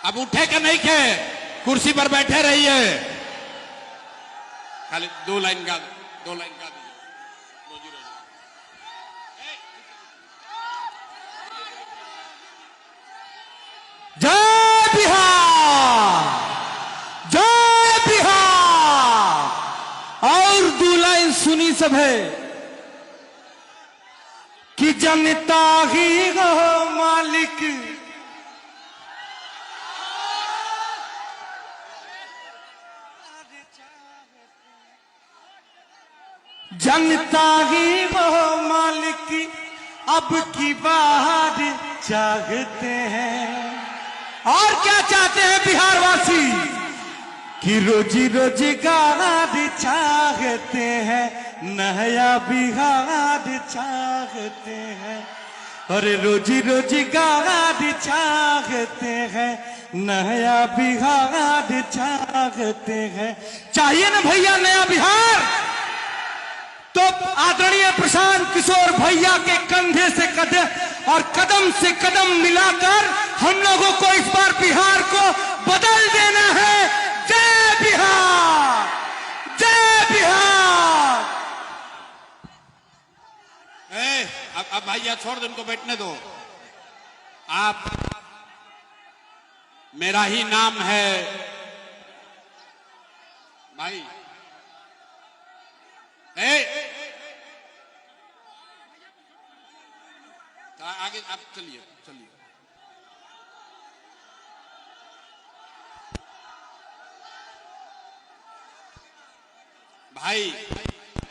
अब उठे का नहीं खे, कुर्सी पर बैठे रहिए। खाली दो लाइन गा दीजिए। रोजी रोजी। जय बिहार, जय बिहार। और दो लाइन सुनी सब है कि जनता ही हो मालिक, जनता ही वो मालिक अब की बाहर चाहते हैं। और क्या चाहते हैं बिहार वासी कि रोजी रोजगार चाहते हैं, नया बिहार चाहते हैं। अरे रोजी रोजगार चाहते हैं, नया बिहार चाहते हैं। चाहिए ना भैया नया बिहार? तो आदरणीय प्रशांत किशोर भैया के कंधे से कंधे और कदम से कदम मिलाकर हम लोगों को इस बार बिहार को बदल देना है। जय बिहार, जय बिहार। अब भैया छोड़ दो, उनको बैठने दो। आप, मेरा ही नाम है भाई। आगे आप चलिए। भाई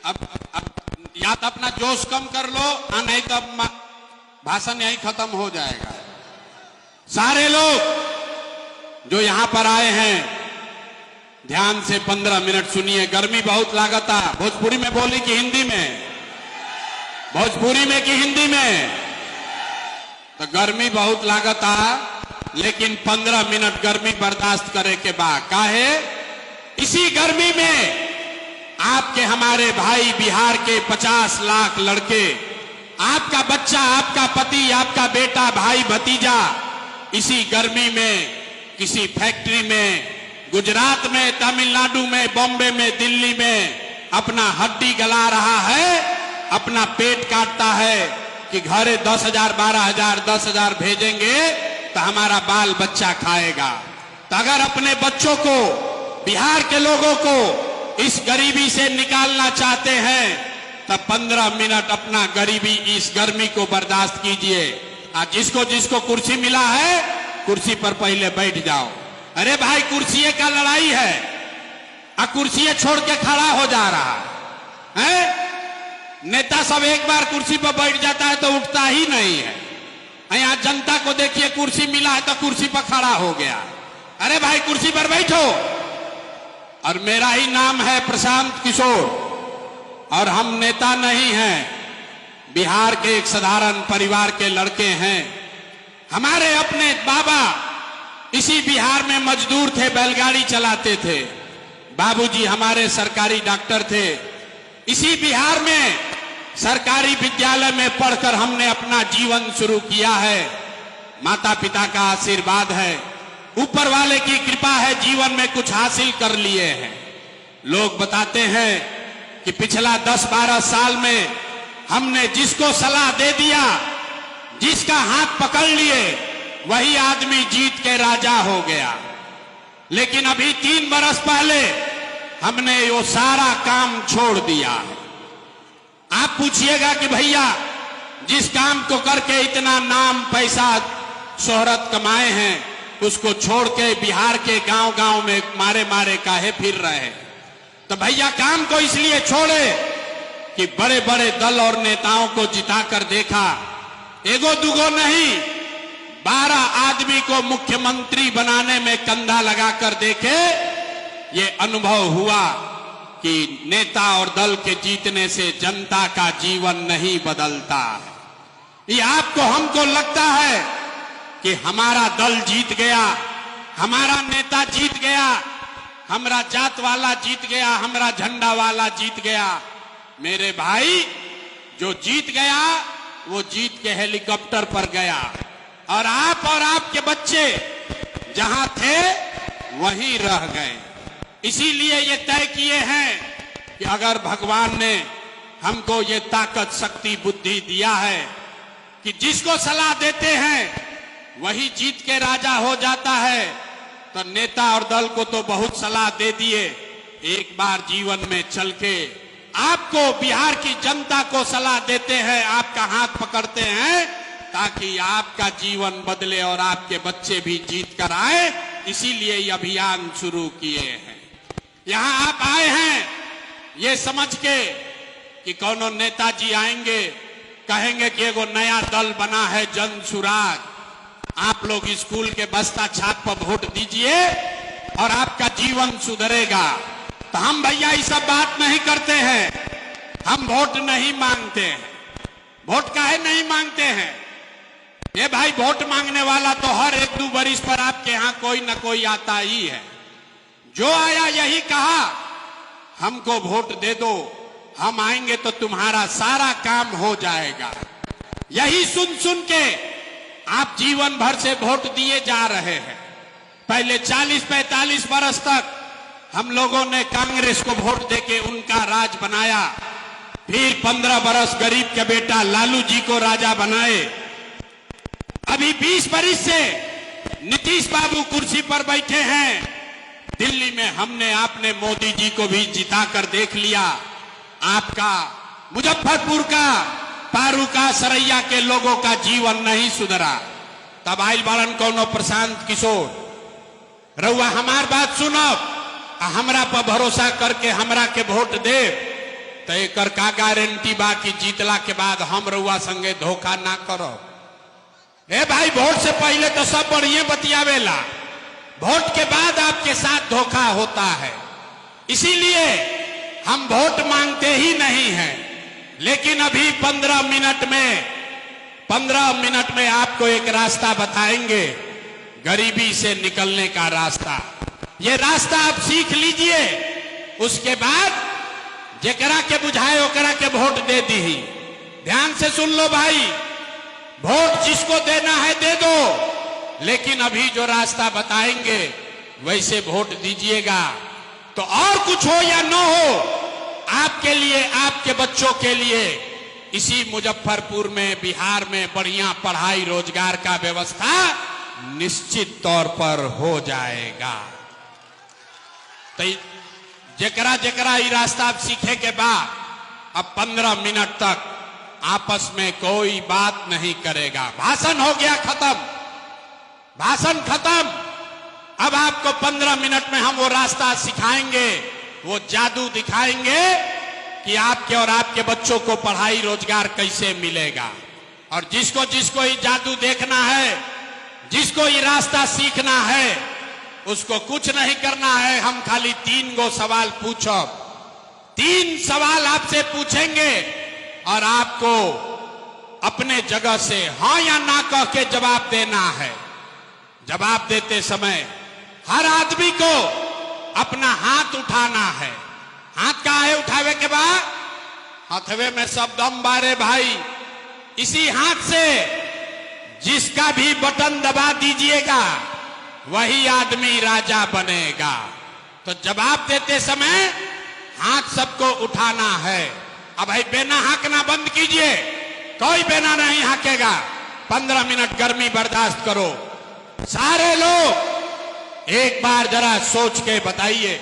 अब या तो अपना जोश कम कर लो, नहीं तो भाषण यहीं खत्म हो जाएगा। सारे लोग जो यहां पर आए हैं ध्यान से 15 मिनट सुनिए। गर्मी बहुत लागता। भोजपुरी में बोली कि हिंदी में? भोजपुरी में कि हिंदी में? तो गर्मी बहुत लागता, लेकिन 15 मिनट गर्मी बर्दाश्त करे के बाद काहे? इसी गर्मी में आपके हमारे भाई बिहार के 50 लाख लड़के, आपका बच्चा, आपका पति, आपका बेटा, भाई, भतीजा इसी गर्मी में किसी फैक्ट्री में, गुजरात में, तमिलनाडु में, बॉम्बे में, दिल्ली में अपना हड्डी गला रहा है, अपना पेट काटता है कि घरे 10,000, 12,000, 10,000 भेजेंगे तो हमारा बाल बच्चा खाएगा। तो अगर अपने बच्चों को, बिहार के लोगों को इस गरीबी से निकालना चाहते हैं तो 15 मिनट अपना गरीबी, इस गर्मी को बर्दाश्त कीजिए। आज जिसको जिसको कुर्सी मिला है, कुर्सी पर पहले बैठ जाओ। अरे भाई, कुर्सी का लड़ाई है, कुर्सी छोड़ के खड़ा हो जा रहा है। नेता सब एक बार कुर्सी पर बैठ जाता है तो उठता ही नहीं है। यहाँ जनता को देखिए, कुर्सी मिला है तो कुर्सी पर खड़ा हो गया। अरे भाई, कुर्सी पर बैठो। और मेरा ही नाम है प्रशांत किशोर, और हम नेता नहीं हैं, बिहार के एक साधारण परिवार के लड़के हैं। हमारे अपने बाबा इसी बिहार में मजदूर थे, बैलगाड़ी चलाते थे। बाबूजी हमारे सरकारी डॉक्टर थे। इसी बिहार में सरकारी विद्यालय में पढ़कर हमने अपना जीवन शुरू किया है। माता पिता का आशीर्वाद है, ऊपर वाले की कृपा है, जीवन में कुछ हासिल कर लिए हैं। लोग बताते हैं कि पिछला 10-12 साल में हमने जिसको सलाह दे दिया, जिसका हाथ पकड़ लिए, वही आदमी जीत के राजा हो गया। लेकिन अभी 3 बरस पहले हमने वो सारा काम छोड़ दिया है। आप पूछिएगा कि भैया, जिस काम को करके इतना नाम, पैसा, शोहरत कमाए हैं, उसको छोड़ के बिहार के गांव-गांव में मारे मारे काहे फिर रहे हैं? तो भैया, काम को इसलिए छोड़े कि बड़े बड़े दल और नेताओं को जिताकर देखा, एगो दुगो नहीं, 12 आदमी को मुख्यमंत्री बनाने में कंधा लगाकर देखे। ये अनुभव हुआ कि नेता और दल के जीतने से जनता का जीवन नहीं बदलता है। ये आपको, हमको लगता है कि हमारा दल जीत गया, हमारा नेता जीत गया, हमारा जात वाला जीत गया, हमारा झंडा वाला जीत गया। मेरे भाई, जो जीत गया वो जीत के हेलीकॉप्टर पर गया, और आप और आपके बच्चे जहां थे वहीं रह गए। इसीलिए ये तय किए हैं कि अगर भगवान ने हमको ये ताकत, शक्ति, बुद्धि दिया है कि जिसको सलाह देते हैं वही जीत के राजा हो जाता है, तो नेता और दल को तो बहुत सलाह दे दिए, एक बार जीवन में चल के आपको, बिहार की जनता को सलाह देते हैं, आपका हाथ पकड़ते हैं ताकि आपका जीवन बदले और आपके बच्चे भी जीत कर आए। इसीलिए ये अभियान शुरू किए हैं। यहां आप आए हैं ये समझ के कि कौनो नेताजी आएंगे, कहेंगे कि एगो नया दल बना है जन सुराज, आप लोग स्कूल के बस्ता छाप पर वोट दीजिए और आपका जीवन सुधरेगा। तो हम भैया ये सब बात नहीं करते हैं, हम वोट नहीं मांगते हैं। वोट काहे नहीं मांगते हैं? ये भाई वोट मांगने वाला तो हर एक दो बरिस पर आपके यहां कोई न कोई आता ही है। जो आया यही कहा हमको वोट दे दो, हम आएंगे तो तुम्हारा सारा काम हो जाएगा। यही सुन सुन के आप जीवन भर से वोट दिए जा रहे हैं। पहले 40-45 बरस तक हम लोगों ने कांग्रेस को वोट देके उनका राज बनाया, फिर 15 बरस गरीब के बेटा लालू जी को राजा बनाए। अभी 20 बरस से नीतीश बाबू कुर्सी पर बैठे हैं। दिल्ली में हमने आपने मोदी जी को भी जिताकर देख लिया। आपका मुजफ्फरपुर का, पारू का, सरैया के लोगों का जीवन नहीं सुधरा। तब आइल बालन कौनो प्रशांत किशोर, रउआ हमार बात सुनब, हमरा पर भरोसा करके हमरा के वोट दे, तो एकर का गारंटी बा कि जीतला के बाद हम रउआ संगे धोखा ना करो। ए भाई, वोट से पहले तो सब बढ़िया बतियावेला, वोट के बाद आपके साथ धोखा होता है। इसीलिए हम वोट मांगते ही नहीं हैं। लेकिन अभी 15 मिनट में आपको एक रास्ता बताएंगे, गरीबी से निकलने का रास्ता। ये रास्ता आप सीख लीजिए, उसके बाद जेकरा के बुझाए ओकरा के वोट दे दी। ध्यान से सुन लो भाई, वोट जिसको देना है दे दो, लेकिन अभी जो रास्ता बताएंगे वैसे वोट दीजिएगा। तो और कुछ हो या न हो, आपके लिए, आपके बच्चों के लिए इसी मुजफ्फरपुर में, बिहार में बढ़िया पढ़ाई रोजगार का व्यवस्था निश्चित तौर पर हो जाएगा। तो जेकरा जेकरा ये रास्ता आप सीखे के बाद अब 15 मिनट तक आपस में कोई बात नहीं करेगा। भाषण हो गया खत्म, भाषण खत्म। अब आपको 15 मिनट में हम वो रास्ता सिखाएंगे, वो जादू दिखाएंगे कि आपके और आपके बच्चों को पढ़ाई रोजगार कैसे मिलेगा। और जिसको जिसको ये जादू देखना है, जिसको ये रास्ता सीखना है, उसको कुछ नहीं करना है। हम खाली 3 गो सवाल पूछो, 3 सवाल आपसे पूछेंगे और आपको अपने जगह से हाँ या ना कह के जवाब देना है। जवाब देते समय हर आदमी को अपना हाथ उठाना है। हाथ का है उठावे के बाद हथवे में सब दम बारे भाई। इसी हाथ से जिसका भी बटन दबा दीजिएगा वही आदमी राजा बनेगा। तो जवाब देते समय हाथ सबको उठाना है। अब भाई बेना हाँकना बंद कीजिए, कोई बेना नहीं हाँकेगा। 15 मिनट गर्मी बर्दाश्त करो। सारे लोग एक बार जरा सोच के बताइए,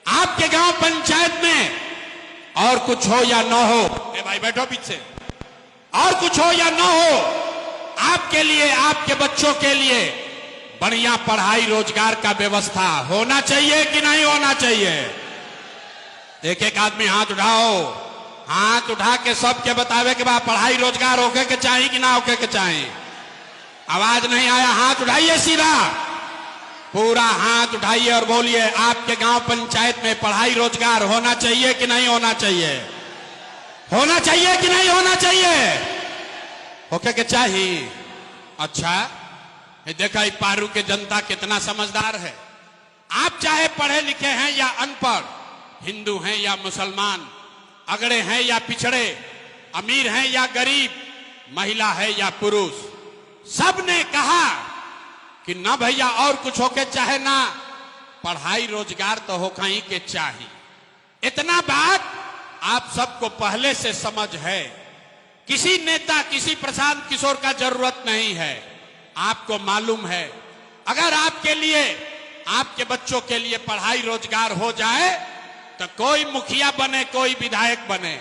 आपके गांव पंचायत में और कुछ हो या न हो, ए भाई बैठो पीछे, और कुछ हो या न हो, आपके लिए, आपके बच्चों के लिए बढ़िया पढ़ाई रोजगार का व्यवस्था होना चाहिए कि नहीं होना चाहिए? एक एक आदमी हाथ उठाओ। हाथ उठा के सबके बतावे के बाद पढ़ाई रोजगार होके के चाहिए कि ना होके के चाहिए? आवाज नहीं आया, हाथ उठाइए सीधा, पूरा हाथ उठाइए और बोलिए आपके गांव पंचायत में पढ़ाई रोजगार होना चाहिए कि नहीं होना चाहिए? होना चाहिए कि नहीं होना चाहिए? होके के चाहिए। अच्छा, ये देखा ये पारू के जनता कितना समझदार है। आप चाहे पढ़े लिखे हैं या अनपढ़, हिंदू हैं या मुसलमान, अगड़े हैं या पिछड़े, अमीर हैं या गरीब, महिला है या पुरुष, सबने कहा कि ना भैया और कुछ होके चाहे ना, पढ़ाई रोजगार तो होका ही के चाहिए। इतना बात आप सबको पहले से समझ है। किसी नेता, किसी प्रशांत किशोर का जरूरत नहीं है। आपको मालूम है, अगर आपके लिए, आपके बच्चों के लिए पढ़ाई रोजगार हो जाए तो कोई मुखिया बने, कोई विधायक बने,